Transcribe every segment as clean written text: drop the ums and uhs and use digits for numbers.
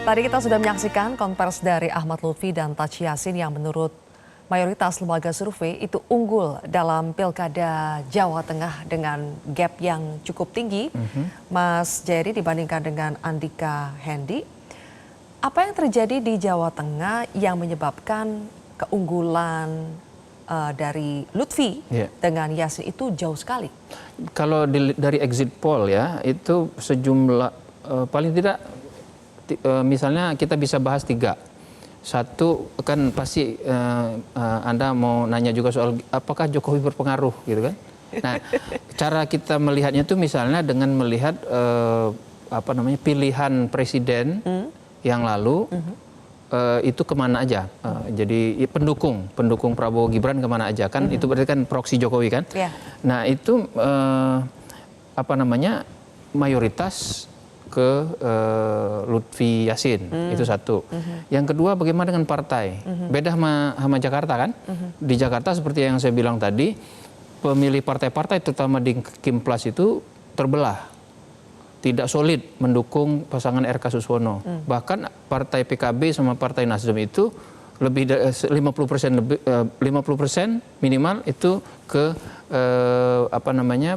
Tadi kita sudah menyaksikan konversi dari Ahmad Lutfi dan Taci Yassin yang menurut mayoritas lembaga survei itu unggul dalam Pilkada Jawa Tengah dengan gap yang cukup tinggi. Mas Jayadi dibandingkan dengan Andika Hendy. Apa yang terjadi di Jawa Tengah yang menyebabkan keunggulan dari Lutfi dengan Yassin itu jauh sekali? Kalau dari exit poll ya, itu sejumlah paling tidak misalnya kita bisa bahas 3. Satu kan pasti Anda mau nanya juga soal apakah Jokowi berpengaruh gitu kan. Nah, cara kita melihatnya itu misalnya dengan melihat pilihan presiden yang lalu itu kemana aja. Jadi pendukung Prabowo Gibran kemana aja kan, itu berarti kan proksi Jokowi kan. Nah, itu mayoritas ke Lutfi Yassin, itu satu. Yang kedua, bagaimana dengan partai? Beda sama Jakarta kan? Di Jakarta seperti yang saya bilang tadi, pemilih partai-partai terutama di Kimplas itu terbelah. Tidak solid mendukung pasangan R.K. Suswono. Bahkan partai PKB sama partai Nasdem itu lebih dari 50% minimal itu ke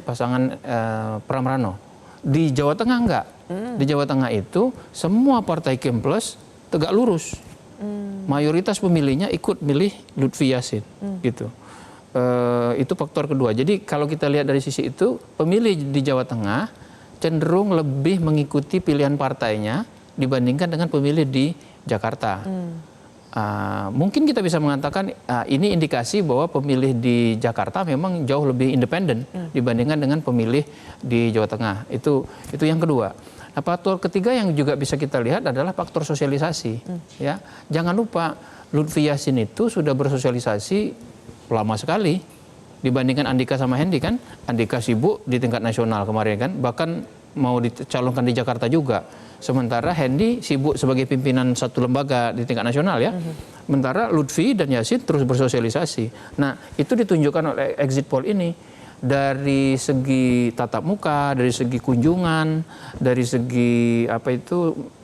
pasangan Pram Rano. Di Jawa Tengah enggak. Di Jawa Tengah itu semua partai Kimplas tegak lurus. Mayoritas pemilihnya ikut milih Lutfi Yassin gitu. Itu faktor kedua. Jadi kalau kita lihat dari sisi itu, pemilih di Jawa Tengah cenderung lebih mengikuti pilihan partainya dibandingkan dengan pemilih di Jakarta. Mungkin kita bisa mengatakan ini indikasi bahwa pemilih di Jakarta memang jauh lebih independen dibandingkan dengan pemilih di Jawa Tengah. Itu yang kedua. Nah, faktor ketiga yang juga bisa kita lihat adalah faktor sosialisasi. Ya, jangan lupa Lutfi Yassin itu sudah bersosialisasi lama sekali dibandingkan Andika sama Hendy kan. Andika sibuk di tingkat nasional kemarin kan, bahkan mau dicalonkan di Jakarta juga. Sementara Hendy sibuk sebagai pimpinan satu lembaga di tingkat nasional ya. Sementara Lutfi dan Yassin terus bersosialisasi. Nah, itu ditunjukkan oleh exit poll ini. Dari segi tatap muka, dari segi kunjungan, dari segi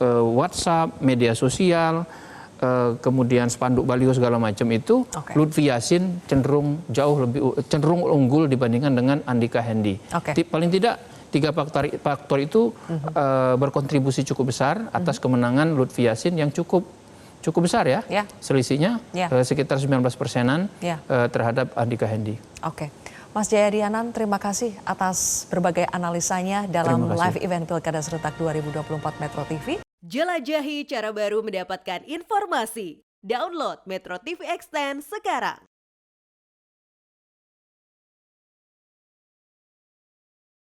WhatsApp, media sosial, kemudian spanduk baliho segala macam itu, Lutfi Yassin cenderung unggul dibandingkan dengan Andika Hendy. Paling tidak 3 faktor itu berkontribusi cukup besar atas kemenangan Lutfi Yassin yang cukup besar ya. Selisihnya sekitar 19%-an terhadap Andika Hendy. Mas Jayadi Hanan, terima kasih atas berbagai analisanya dalam live event Pilkada Serentak 2024 Metro TV. Jelajahi cara baru mendapatkan informasi. Download Metro TV Extend sekarang.